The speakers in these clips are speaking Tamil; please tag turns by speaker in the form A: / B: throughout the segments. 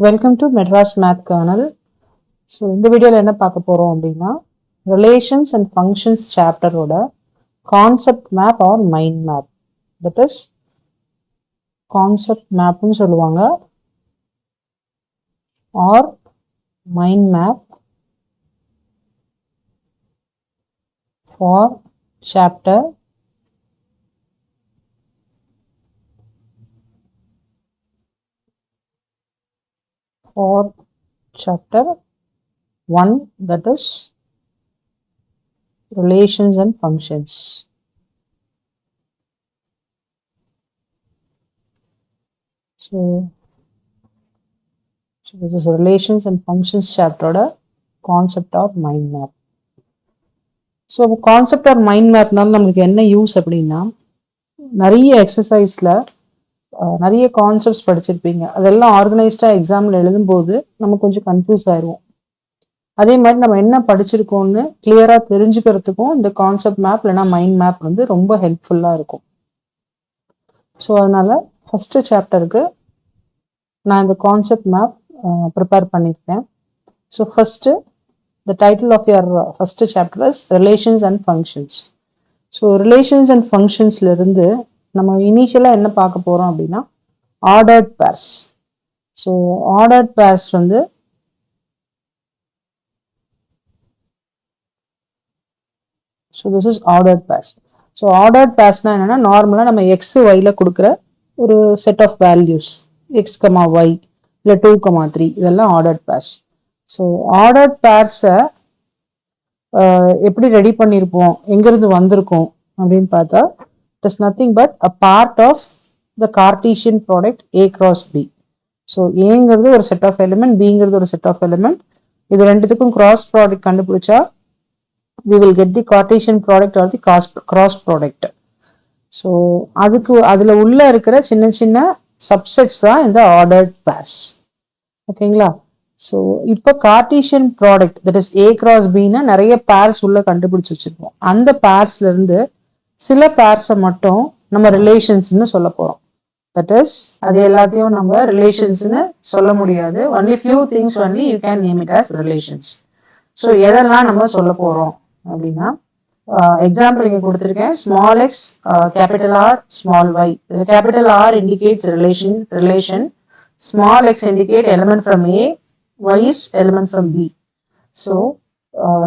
A: Welcome to Madras math kernel. So இந்த வீடியோவில் என்ன பார்க்க போகிறோம் அப்படின்னா ரிலேஷன்ஸ் அண்ட் ஃபங்க்ஷன்ஸ் சாப்டரோட concept map or mind map. That is concept மேப்னு சொல்லுவாங்க or mind map for chapter for chapter 1, that is relations and functions. So this is relations and functions chapter concept of mind map. So concept or mind map நால நமக்கு என்ன யூஸ் அப்படின்னா, நிறைய எக்ஸசைஸ்ல நிறைய கான்செப்ட்ஸ் படிச்சிருப்பீங்க. அதெல்லாம் ஆர்கனைஸ்டாக எக்ஸாமில் எழுதும்போது நம்ம கொஞ்சம் கன்ஃபியூஸ் ஆயிடுவோம். அதே மாதிரி நம்ம என்ன படிச்சிருக்கோம்னு கிளியராக தெரிஞ்சுக்கிறதுக்கும் இந்த கான்செப்ட் மேப் இல்லைனா மைண்ட் மேப் வந்து ரொம்ப ஹெல்ப்ஃபுல்லாக இருக்கும். ஸோ அதனால் ஃபஸ்ட்டு சாப்டருக்கு நான் இந்த கான்செப்ட் மேப் ப்ரிப்பேர் பண்ணியிருக்கேன். So first the title of your first chapter is relations and functions. So relations and ஃபங்க்ஷன்ஸ்லேருந்து நம்ம இனிஷியலாக என்ன பார்க்க போகிறோம் அப்படின்னா ordered pairs. So ordered pairs வந்து this is ordered pairs. So ordered பேர்ஸ்னால் என்னென்னா, நார்மலாக நம்ம எக்ஸ் ஒய்யில் கொடுக்குற ஒரு set of values x comma y இல்லை 2,3 இதெல்லாம் ஆர்டர்ட் பேர்ஸ். ஸோ ஆர்டர்ட் பேர்ஸை எப்படி ரெடி பண்ணியிருப்போம், எங்கேருந்து வந்திருக்கோம் அப்படின்னு பார்த்தா, it is nothing but a part of the Cartesian product A cross B. So ஏங்கிறது ஒரு செட் ஆஃப் எலிமெண்ட், பிங்கிறது ஒரு செட் ஆஃப் எலிமெண்ட். இது ரெண்டுத்துக்கும் கிராஸ் ப்ராடக்ட் கண்டுபிடிச்சா we will get the Cartesian product or the cross product. So அதில் உள்ள இருக்கிற சின்ன சின்ன சப்செட்ஸ் தான் இந்த ஆர்டர்ட் பேர்ஸ். ஓகேங்களா? ஸோ இப்போ Cartesian product that is A cross Bனா நிறைய பேர்ஸ் உள்ள கண்டுபிடிச்சு வச்சிருப்போம். அந்த பேர்ஸ்லேருந்து சில பேர்ஸை மட்டும் நம்ம ரிலேஷன்ஸ்னு சொல்ல போகிறோம். தட் இஸ் அது எல்லாத்தையும் நம்ம ரிலேஷன்ஸ்னு சொல்ல முடியாது. Only few things only you can name it as relations. So எதெல்லாம் நம்ம சொல்ல போகிறோம் அப்படின்னா, எக்ஸாம்பிள் இங்கே கொடுத்துருக்கேன். Small x capital R small y. Capital R indicates relation, small x indicate element from A, y is element from B. So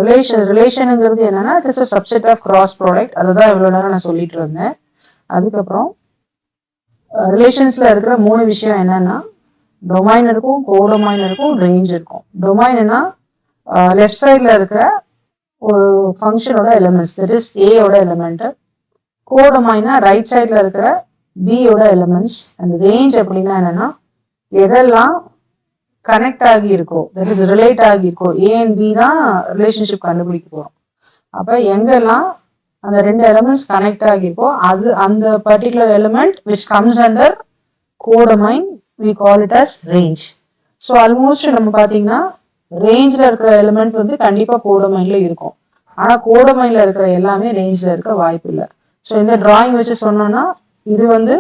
A: ரிலேஷனுங்கிறது என்னன்னா, it is a subset of cross product. அதுதான் இவ்வளோ நேரம் நான் சொல்லிட்டு இருந்தேன். அதுக்கப்புறம் ரிலேஷன்ஸ்ல இருக்கிற 3 விஷயம் என்னன்னா, டொமைன் இருக்கும், கோடொமைன் இருக்கும், ரேஞ்ச் இருக்கும். டொமைன்னா லெஃப்ட் சைட்ல இருக்கிற ஒரு ஃபங்க்ஷனோட எலிமெண்ட்ஸ், தட் இஸ் ஏயோட எலிமெண்ட். கோடொமைனா ரைட் சைட்ல இருக்கிற பியோட எலிமெண்ட்ஸ். அண்ட் ரேஞ்ச் அப்படின்னா என்னன்னா, எதெல்லாம் கனெக்ட் ஆகி இருக்கோ, தட் இஸ் ரிலேட் ஆகி இருக்கோ, ஏ அண்ட் பி தான் ரிலேஷன்ஷிப் கண்டுபிடிக்க போறோம். அப்ப எங்கெல்லாம் அந்த 2 எலிமெண்ட்ஸ் கனெக்ட் ஆகிருக்கோ அது அந்த particular element which comes under codomain, we call it as range. So almost நம்ம பார்த்தீங்கன்னா ரேஞ்சில் இருக்கிற எலிமெண்ட் வந்து கண்டிப்பாக கோடொமைன்ல இருக்கும். ஆனால் கோடொமைன்ல இருக்கிற எல்லாமே ரேஞ்சில் இருக்க வாய்ப்பு இல்லை. ஸோ இந்த டிராயிங் வச்சு சொன்னோம்னா, இது வந்து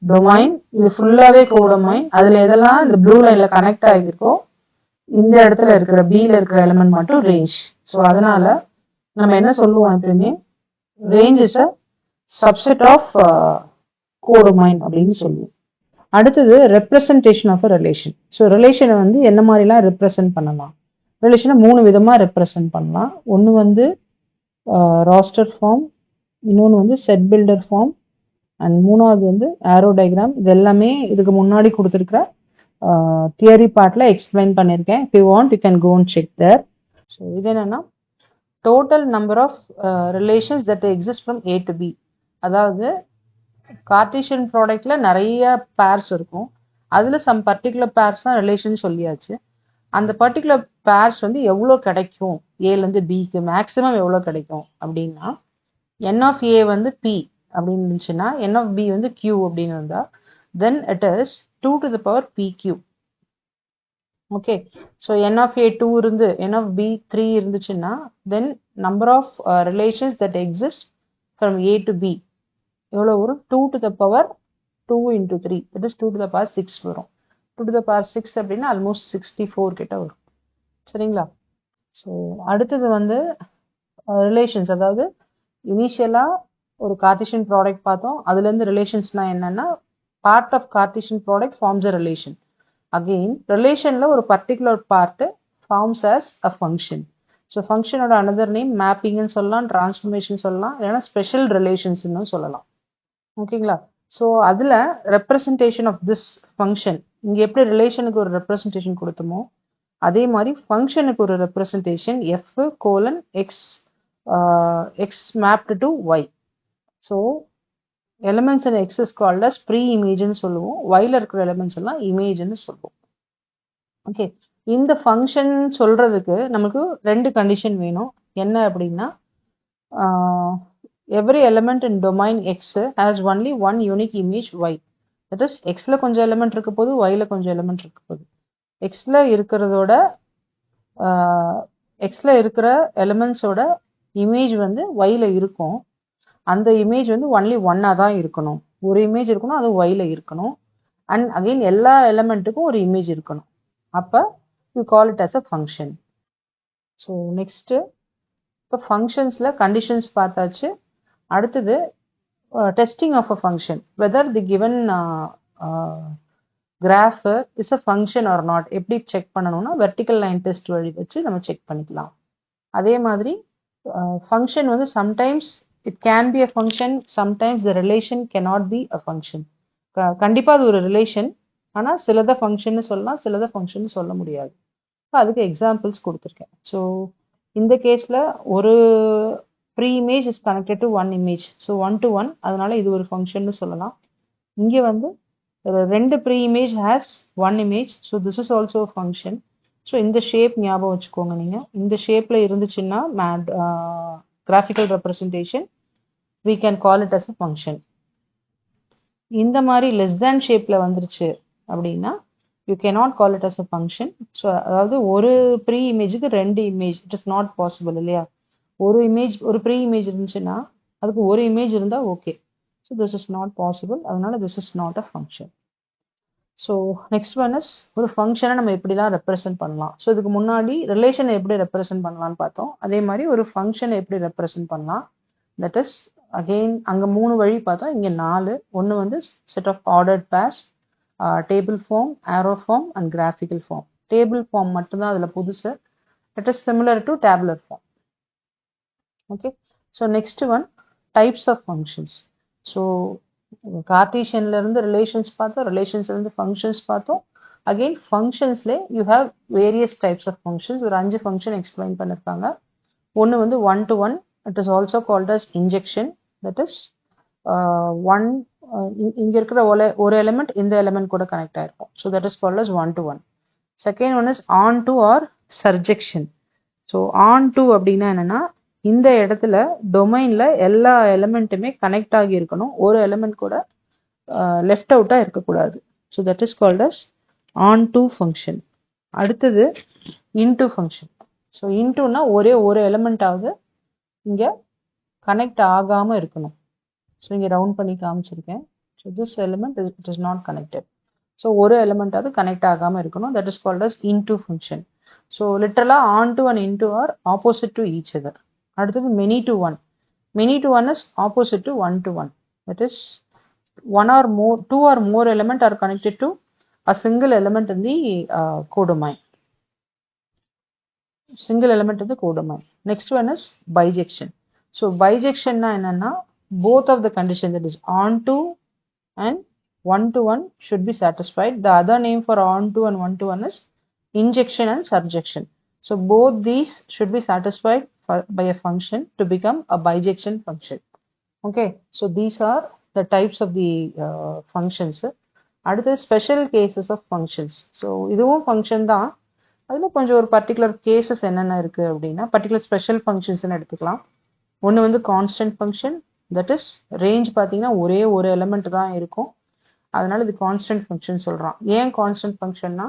A: டொமைன், இது ஃபுல்லாவே கோடொமைன். அதுல எதெல்லாம் இந்த ப்ளூ லைன்ல கனெக்ட் ஆகிருக்கோ இந்த இடத்துல இருக்கிற பில இருக்கிற எலிமெண்ட் மட்டும் ரேஞ்ச். ஸோ அதனால நம்ம என்ன சொல்லுவோம் எப்பயுமே, range is a subset of codomain அப்படின்னு சொல்லுவோம். அடுத்தது representation of a relation. So ரிலேஷனை வந்து என்ன மாதிரிலாம் ரெப்ரசன்ட் பண்ணலாம்? ரிலேஷனை 3 விதமாக ரெப்ரசன்ட் பண்ணலாம். ஒன்று வந்து ராஸ்டர் ஃபார்ம், இன்னொன்று வந்து செட் பில்டர் ஃபார்ம், அண்ட் 3வது வந்து ஆரோ டயக்ராம். இது எல்லாமே இதுக்கு முன்னாடி கொடுத்துருக்கிற தியரி பார்ட்டில் எக்ஸ்பிளைன் பண்ணியிருக்கேன். If you want you can go and check there. So இது என்னன்னா, total number of relations that exist from A to B. அதாவது கார்டீஷியன் ப்ராடக்ட்ல நிறைய பேர்ஸ் இருக்கும். அதில் சம் பர்டிகுலர் பேர்ஸ் தான் ரிலேஷன் சொல்லியாச்சு. அந்த பர்டிகுலர் பேர்ஸ் வந்து எவ்வளோ கிடைக்கும், ஏலேருந்து பிக்கு மேக்ஸிமம் எவ்வளோ கிடைக்கும் அப்படின்னா, என் ஆஃப் ஏ வந்து பி அப்படின்னு இருந்துச்சுன்னா, என் ஆஃப் பி வந்து கியூ அப்படின்னு இருந்தா, then it is 2 to the power pq. Okay, so n of A 2 இருந்து என் ஆஃப் பி 3 இருந்துச்சுன்னா, then number of relations that exist from A to B எவ்வளோ வரும்? 2 to the power 2 into 3, that is 2 to the power 6 வரும். 2 to the power 6 அப்படின்னா ஆல்மோஸ்ட் 64 கிட்ட வரும். சரிங்களா? ஸோ அடுத்தது வந்து ரிலேஷன்ஸ், அதாவது இனிஷியலாக ஒரு கார்ட்டீசியன் ப்ராடக்ட் பார்த்தோம். அதுலேருந்து ரிலேஷன்ஸ்னா என்னன்னா part of Cartesian product forms a relation. Again ரிலேஷனில் ஒரு particular part forms as a function. So ஃபங்க்ஷனோட அனதர் நேம் மேப்பிங்னு சொல்லலாம், டிரான்ஸ்ஃபர்மேஷன் சொல்லலாம், இல்லைன்னா ஸ்பெஷல் ரிலேஷன்ஸ்னு சொல்லலாம். ஓகேங்களா? ஸோ அதில் ரெப்ரசன்டேஷன் ஆஃப் திஸ் ஃபங்க்ஷன், இங்கே எப்படி ரிலேஷனுக்கு ஒரு ரெப்ரசன்டேஷன் கொடுத்தோமோ அதே மாதிரி ஃபங்க்ஷனுக்கு ஒரு representation f:(x mapped to y). So elements in x is called as pre இமேஜ்னு சொல்லுவோம், yல இருக்கிற எலிமெண்ட்ஸ் எல்லாம் இமேஜ்னு சொல்லுவோம். ஓகே, இந்த ஃபங்க்ஷன் சொல்றதுக்கு நமக்கு 2 கண்டிஷன் வேணும். என்ன அப்படின்னா every element in domain x has only one unique image y. that is xல கொஞ்சம் எலிமெண்ட் இருக்க போது, yல கொஞ்சம் எலிமெண்ட் இருக்க போது. எக்ஸில் இருக்கிறதோட எக்ஸில் இருக்கிற எலிமெண்ட்ஸோட இமேஜ் வந்து ஒயில் இருக்கும். அந்த இமேஜ் வந்து ஒன்லி ஒன்னாக தான் இருக்கணும். ஒரு இமேஜ் இருக்கணும், அது ஒயில் இருக்கணும். அண்ட் அகெயின் எல்லா எலிமெண்ட்டுக்கும் ஒரு இமேஜ் இருக்கணும். அப்போ you call it as a function. So next இப்போ ஃபங்க்ஷன்ஸில் கண்டிஷன்ஸ் பார்த்தாச்சு. அடுத்தது testing of a function, whether the given graph is a function or not எப்படி செக் பண்ணணும்னா வெர்டிக்கல் லைன் டெஸ்ட் வழி வச்சு நம்ம செக் பண்ணிக்கலாம். அதே மாதிரி ஃபங்க்ஷன் வந்து sometimes it can be a function, sometimes the relation cannot be a function. கண்டிப்பாக அது ஒரு ரிலேஷன், ஆனால் சிலதை ஃபங்க்ஷன்னு சொல்லலாம், சிலதை ஃபங்க்ஷன் சொல்ல முடியாது. அதுக்கு எக்ஸாம்பிள்ஸ் கொடுத்துருக்கேன். ஸோ இந்த கேஸில் ஒரு pre image is connected to one image, so 1 to 1, அதனால இது ஒரு ஃபங்க்ஷன்னு சொல்லலாம். இங்கே வந்து ரெண்டு pre image has one image, so this is also function. So இந்த ஷேப் ஞாபகம் வச்சுக்கோங்க. நீங்கள் இந்த ஷேப்பில் இருந்துச்சுன்னா graphical representation, we can call it as a function. இந்த மாதிரி லெஸ் தேன் ஷேப்பில் வந்துருச்சு அப்படின்னா you cannot call it as a function. So அதாவது ஒரு ப்ரீ இமேஜுக்கு 2 image, it is not possible இல்லையா? ஒரு இமேஜ், ஒரு ப்ரீ இமேஜ் இருந்துச்சுன்னா அதுக்கு ஒரு இமேஜ் இருந்தால் okay. So this is not possible, அதனால this is not a function. So next one is ஒரு ஃபங்க்ஷனை நம்ம எப்படிலாம் ரெப்ரசென்ட் பண்ணலாம். ஸோ இதுக்கு முன்னாடி ரிலேஷனை எப்படி ரெப்ரசென்ட் பண்ணலான்னு பார்த்தோம். அதே மாதிரி ஒரு ஃபங்க்ஷனை எப்படி ரெப்ரசென்ட் பண்ணலாம், தட் இஸ் அகெயின் அங்கே 3 வழி பார்த்தோம், இங்கே 4. ஒன்று வந்து set of ordered pairs, table form, arrow form and graphical form. Table form மட்டும்தான் அதில் புதுசு, that is similar to tabular form. Okay, so next one types of functions. So கார்ட்டீசியன்லேருந்து ரிலேஷன்ஸ் பார்த்தோம், ரிலேஷன்ஸ்லேருந்து ஃபங்க்ஷன்ஸ் பார்த்தோம். அகெயின் ஃபங்க்ஷன்ஸ்லே you have various types of functions. ஒரு 5 ஃபங்க்ஷன் எக்ஸ்பிளைன் பண்ணியிருக்காங்க. ஒன்று வந்து 1 to 1, it is also called as injection. That is one இங்கே இருக்கிற ஒரு எலிமெண்ட் இந்த எலிமெண்ட் கூட கனெக்ட் ஆகிருக்கும். So that is called as 1 to 1. Second one is onto or surjection. So onto அப்படின்னா என்னென்னா இந்த இடத்துல டொமைனில் எல்லா எலிமெண்ட்டுமே கனெக்ட் ஆகி இருக்கணும், ஒரு எலிமெண்ட் கூட லெஃப்ட் அவுட்டாக இருக்கக்கூடாது. So that is called us on to function. அடுத்தது இன்டு ஃபங்க்ஷன். ஸோ இன்டுனா ஒரே ஒரு எலிமெண்ட்டாவது இங்கே கனெக்ட் ஆகாமல் இருக்கணும். ஸோ இங்கே ரவுண்ட் பண்ணி காமிச்சிருக்கேன். So this element it is not connected. So ஒரு எலிமெண்ட்டாவது கனெக்ட் ஆகாமல் இருக்கணும், that is called as into function. So லிட்டரலாக onto and into or opposite to each other. அடுத்தது many to one. Many to one is opposite to 1 to 1. That is 2 or more element are connected to a single element in the codomain. Single element in the codomain. Next one is bijection. So bijection na enna, both of the condition, that is on to and 1 to 1 should be satisfied. The other name for on to and 1 to 1 is injection and subjection. So both these should be satisfied by a function to become a bijection function. Okay, so these are the types of the functions. அடுத்து special cases of functions. So இதுவும் ஃபங்க்ஷன் தான், அதில் கொஞ்சம் ஒரு பர்டிகுலர் கேசஸ் என்னென்ன இருக்குது அப்படின்னா பர்டிகுலர் ஸ்பெஷல் ஃபங்க்ஷன்ஸ்னு எடுத்துக்கலாம். ஒன்று வந்து constant function, that is range பார்த்தீங்கன்னா ஒரே ஒரு எலிமெண்ட் தான் இருக்கும், அதனால இது கான்ஸ்டன்ட் ஃபங்க்ஷன் சொல்கிறான். ஏன் கான்ஸ்டன்ட் ஃபங்க்ஷன்னா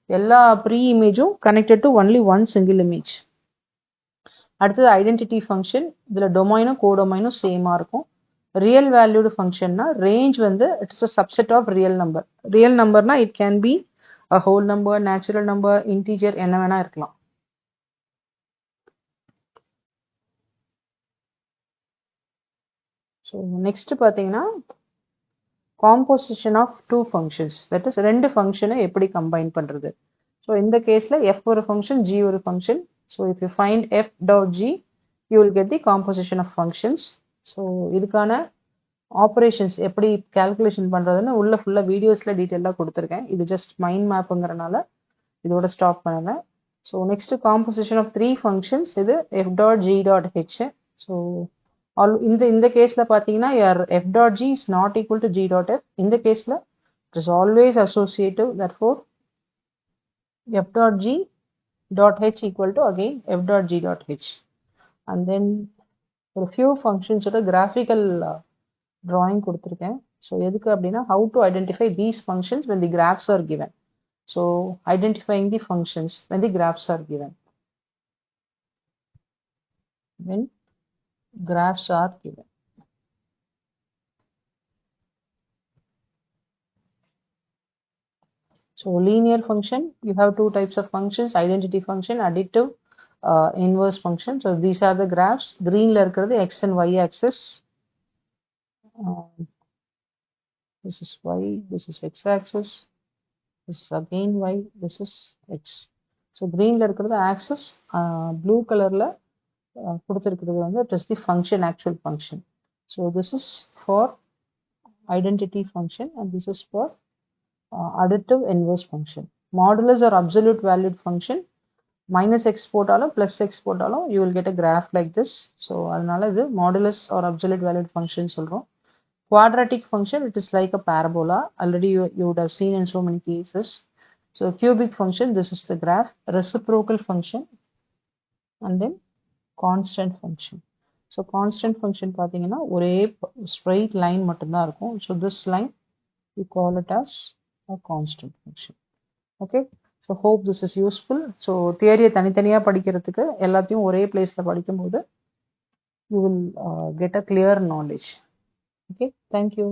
A: எல்லா ப்ரீ இமேஜும் connected to only one single image. அடுத்தது ஐடென்டிட்டி ஃபங்க்ஷன், இதில் டொமைனும் கோடொமைனும் சேமாக இருக்கும். ரியல் வேல்யூடு ஃபங்க்ஷன்னா ரேஞ்ச் வந்து it's a subset of real number. Real நம்பர்னா it can be a whole number, natural number, integer என்ன வேணா இருக்கலாம். So next பாத்தீங்கன்னா composition of two functions, that is ரெண்டு function எப்படி combine பண்றது. So இந்த கேஸ்ல f ஒரு function, g ஒரு function. So if you find f dot g, you will get the composition of functions. So இதுக்கான ஆப்ரேஷன்ஸ் எப்படி கால்குலேஷன் பண்றதுன்னு உள்ள ஃபுல்லா வீடியோஸ்ல டீடைலா கொடுத்துருக்கேன். இது ஜஸ்ட் மைண்ட் மேப்புங்கிறனால இதோட ஸ்டாப் பண்ணல. So next composition of three functions, இது f dot g dot h. So இந்த கேஸ்ல பார்த்தீங்கன்னா your f dot g is not equal to g dot f. இந்த கேஸ்ல it is always associative, therefore f dot g dot h equal to again f dot g dot h. And then ஒரு ஃபியூ ஃபங்க்ஷன்ஸோட கிராஃபிக்கல் drawing கொடுத்துருக்கேன். ஸோ எதுக்கு அப்படின்னா how to identify these functions when the graphs are given. So identifying the functions when the graphs are given. When graphs are given. So linear function, you have two types of functions, identity function, additive, inverse function. So these are the graphs. Green la இருக்கிறது x and y axis. This is y, this is x axis, this is again y, this is x. So green la இருக்கிறது axis, blue color la கொடுத்திருக்கிறது வந்து it is the function, actual function. So this is for identity function and this is for additive inverse function. Modulus or absolute valued function, minus x போட்டாலும் plus x போட்டாலும் you will get a graph like this. So அதனால இது modulus or absolute valued function சொல்றோம். Quadratic function, it is like a parabola. Already you would have seen in so many cases. So cubic function, this is the graph. Reciprocal function and then constant function. So constant function பார்த்தீங்கன்னா ஒரே straight line மட்டும்தான் இருக்கும். So this line you call it as a constant function. Okay, so hope this is useful. So theory தனித்தனியா படிக்கிறதுக்கு எல்லாத்தையும் ஒரே பிளேஸ்ல படிக்கும்போது you will get a clear knowledge. Okay, thank you.